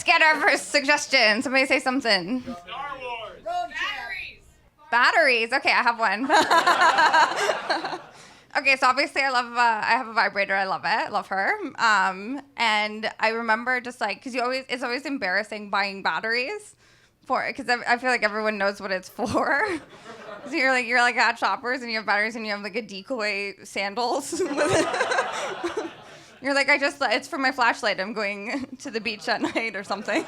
get our first suggestion. Somebody say something. Star Wars. Batteries. Okay, I have one. Okay, so obviously I have a vibrator. I love it. I love her. And I remember just like, because it's always embarrassing buying batteries because I feel like everyone knows what it's for. So you're like at Shoppers and you have batteries and you have like a decoy sandals. You're like, it's for my flashlight. I'm going to the beach at night or something.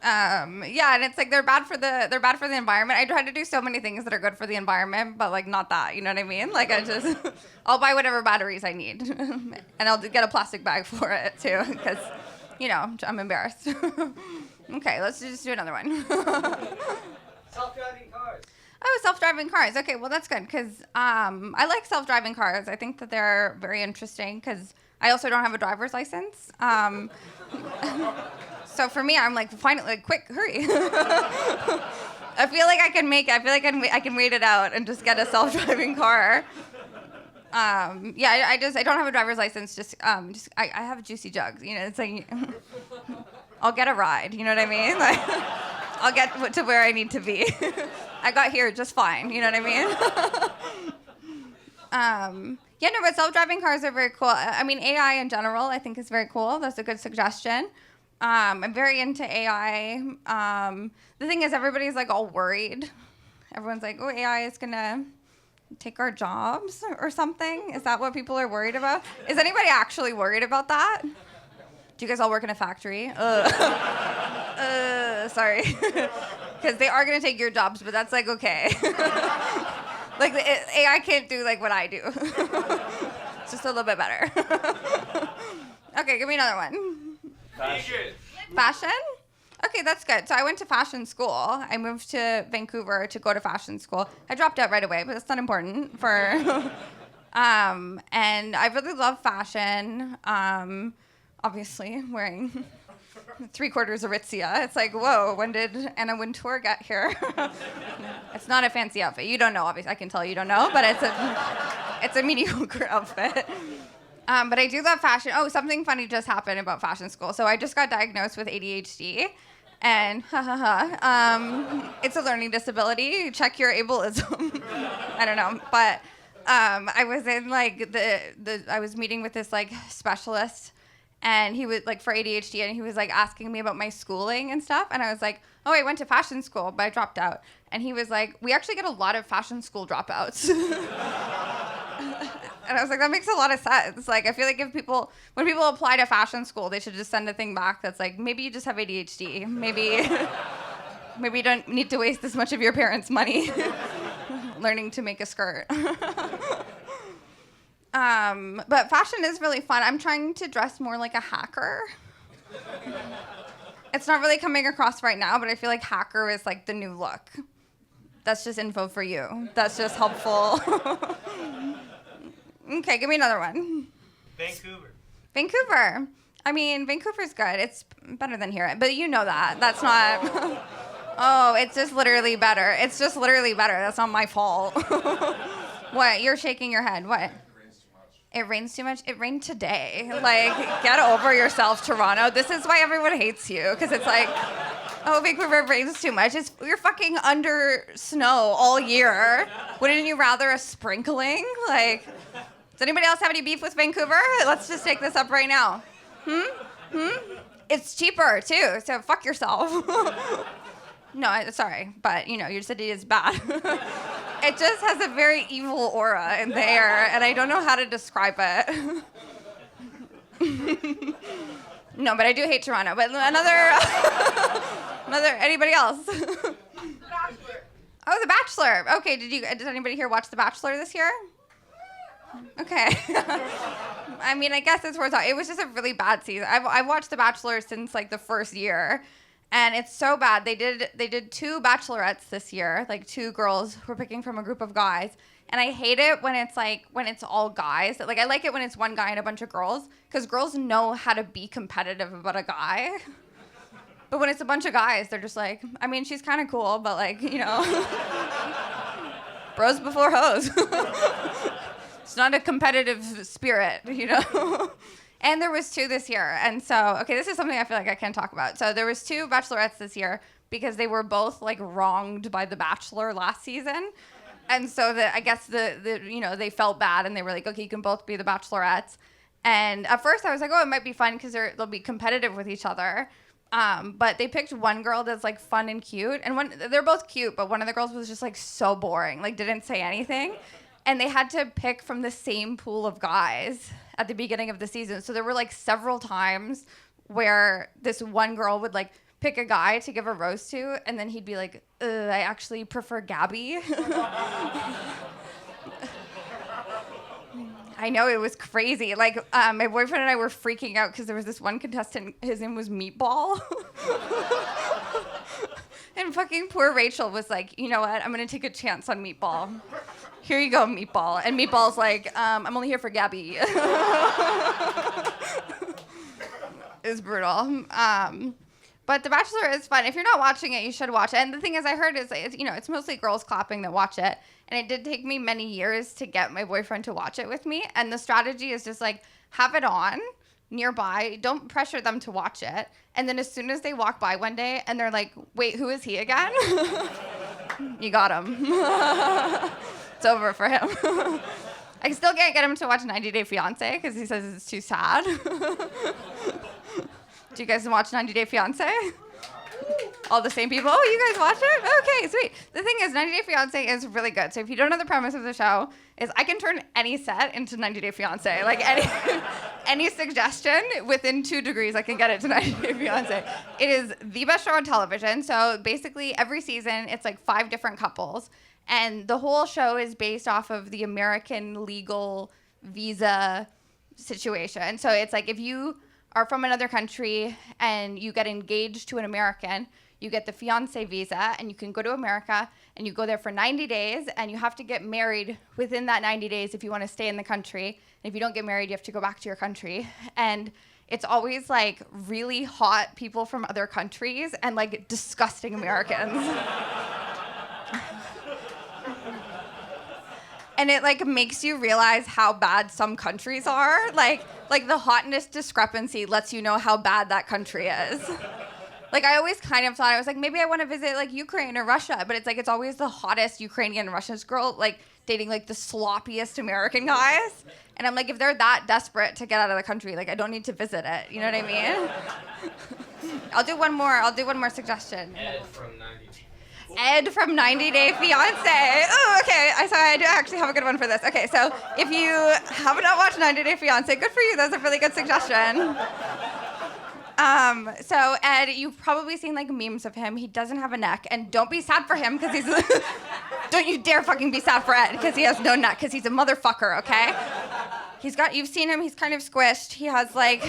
Yeah, and it's like they're bad for the environment. I try to do so many things that are good for the environment, but like not that, you know what I mean? Like I'll buy whatever batteries I need, and I'll get a plastic bag for it too, because, I'm embarrassed. Okay, let's just do another one. Self-driving cars. Oh, self-driving cars. Okay, well that's good because I like self-driving cars. I think that they're very interesting because I also don't have a driver's license. So for me, I'm like, finally, like, quick, hurry. I feel like I can wait it out and just get a self-driving car. Yeah, I don't have a driver's license. I have juicy jugs. It's like, I'll get a ride. You know what I mean? Like, I'll get to where I need to be. I got here just fine. You know what I mean? Yeah, no, but self-driving cars are very cool. I mean, AI in general, I think is very cool. That's a good suggestion. I'm very into AI. The thing is, everybody's like all worried. Everyone's like, oh, AI is gonna take our jobs or something. Is that what people are worried about? Is anybody actually worried about that? Do you guys all work in a factory? Sorry. Because they are gonna take your jobs, but that's like, okay. Like, AI can't do like what I do. It's just a little bit better. Okay, give me another one. Fashion? Okay, that's good. So I went to fashion school. I moved to Vancouver to go to fashion school. I dropped out right away, but that's not important for... and I really love fashion. Obviously, wearing 3/4 Aritzia. It's like, whoa, when did Anna Wintour get here? It's not a fancy outfit. You don't know, obviously. I can tell you don't know, but it's a mediocre outfit. But I do love fashion. Oh, something funny just happened about fashion school. So I just got diagnosed with ADHD, and it's a learning disability. Check your ableism. I don't know, but I was in like I was meeting with this like specialist, and he was like for ADHD, and he was like asking me about my schooling and stuff, and I was like, oh, I went to fashion school, but I dropped out, and he was like, we actually get a lot of fashion school dropouts. And I was like, that makes a lot of sense. Like, I feel like when people apply to fashion school, they should just send a thing back that's like, maybe you just have ADHD. Maybe you don't need to waste this much of your parents' money learning to make a skirt. But fashion is really fun. I'm trying to dress more like a hacker. It's not really coming across right now, but I feel like hacker is like the new look. That's just info for you. That's just helpful. Okay, give me another one. Vancouver. I mean, Vancouver's good. It's better than here, but you know that. That's not... Oh, it's just literally better. It's just literally better. That's not my fault. What? You're shaking your head. What? It rains too much? It rained today. Like, get over yourself, Toronto. This is why everyone hates you, because it's like, oh, Vancouver rains too much. You're fucking under snow all year. Wouldn't you rather a sprinkling? Like, does anybody else have any beef with Vancouver? Let's just take this up right now. It's cheaper, too, so fuck yourself. No, sorry, but, your city is bad. It just has a very evil aura in the air, and I don't know how to describe it. No, but I do hate Toronto. But anybody else? The Bachelor. Oh, The Bachelor. Okay, did anybody here watch The Bachelor this year? Okay. I mean, I guess it's worth it. It was just a really bad season. I've watched The Bachelor since like the first year, and it's so bad. They did 2 bachelorettes this year, like 2 girls who were picking from a group of guys. And I hate it when it's all guys. Like, I like it when it's one guy and a bunch of girls, because girls know how to be competitive about a guy. But when it's a bunch of guys, they're just like, I mean, she's kind of cool, but like, bros before hoes. It's not a competitive spirit, And there was 2 this year. And so, okay, this is something I feel like I can talk about. So there was 2 bachelorettes this year because they were both like wronged by The Bachelor last season. And so I guess they felt bad and they were like, okay, you can both be the bachelorettes. And at first I was like, oh, it might be fun because they'll be competitive with each other. But they picked one girl that's like fun and cute, and they're both cute, but one of the girls was just like so boring, like didn't say anything, and they had to pick from the same pool of guys at the beginning of the season. So there were like several times where this one girl would like pick a guy to give a rose to, and then he'd be like, I actually prefer Gabby. I know, it was crazy. Like, my boyfriend and I were freaking out because there was this one contestant, his name was Meatball. And fucking poor Rachel was like, you know what, I'm going to take a chance on Meatball. Here you go, Meatball. And Meatball's like, I'm only here for Gabby. It was brutal. But The Bachelor is fun. If you're not watching it, you should watch it. And the thing is, I heard it's mostly girls clapping that watch it. And it did take me many years to get my boyfriend to watch it with me. And the strategy is just like, have it on nearby. Don't pressure them to watch it. And then as soon as they walk by one day and they're like, wait, who is he again? You got him. It's over for him. I still can't get him to watch 90 Day Fiancé because he says it's too sad. Do you guys watch 90 Day Fiancé? All the same people? Oh, you guys watch it? Okay, sweet. The thing is, 90 Day Fiancé is really good. So if you don't know the premise of the show, is I can turn any set into 90 Day Fiancé. Like any suggestion, within 2 degrees, I can get it to 90 Day Fiancé. It is the best show on television. So basically, every season, it's like 5 different couples. And the whole show is based off of the American legal visa situation. So it's like if you are from another country and you get engaged to an American, you get the fiancé visa and you can go to America and you go there for 90 days and you have to get married within that 90 days if you want to stay in the country. And if you don't get married, you have to go back to your country. And it's always like really hot people from other countries and like disgusting Americans. And it like makes you realize how bad some countries are. Like the hotness discrepancy lets you know how bad that country is. Like I always kind of thought, I was like, maybe I want to visit like Ukraine or Russia, but it's like it's always the hottest Ukrainian and Russian girl like dating like the sloppiest American guys. And I'm like, if they're that desperate to get out of the country, like I don't need to visit it. You know what I mean? I'll do one more suggestion. Ed from 90 Day Fiancé. Oh, okay. I do actually have a good one for this. Okay, so if you have not watched 90 Day Fiancé, good for you. That's a really good suggestion. So Ed, you've probably seen like memes of him. He doesn't have a neck, and don't be sad for him because he's. Don't you dare fucking be sad for Ed because he has no neck because he's a motherfucker. Okay. You've seen him, he's kind of squished. He has like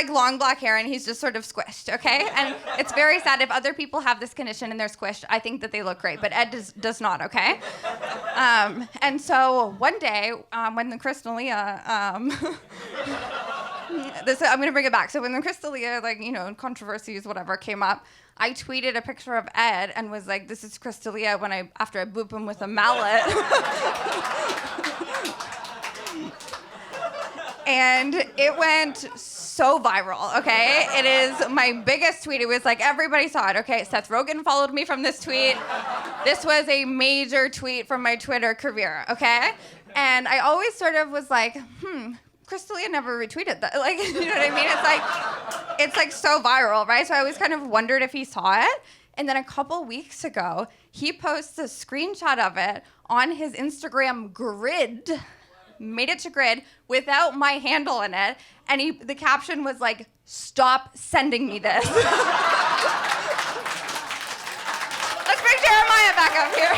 long black hair and he's just sort of squished, okay? And it's very sad if other people have this condition and they're squished. I think that they look great, but Ed does not, okay? And so one day, when the Crystalia, I'm gonna bring it back. So when the Crystalia, controversies, whatever, came up, I tweeted a picture of Ed and was like, this is Crystalia after I boop him with a mallet. And it went so viral, okay? It is my biggest tweet. It was like, everybody saw it, okay? Seth Rogen followed me from this tweet. This was a major tweet from my Twitter career, okay? And I always sort of was like, Crystalia never retweeted that. Like, you know what I mean? It's like so viral, right? So I always kind of wondered if he saw it. And then a couple weeks ago, he posts a screenshot of it on his Instagram grid. Made it to grid without my handle in it, and the caption was like, "Stop sending me this." Let's bring Jeremiah back up here.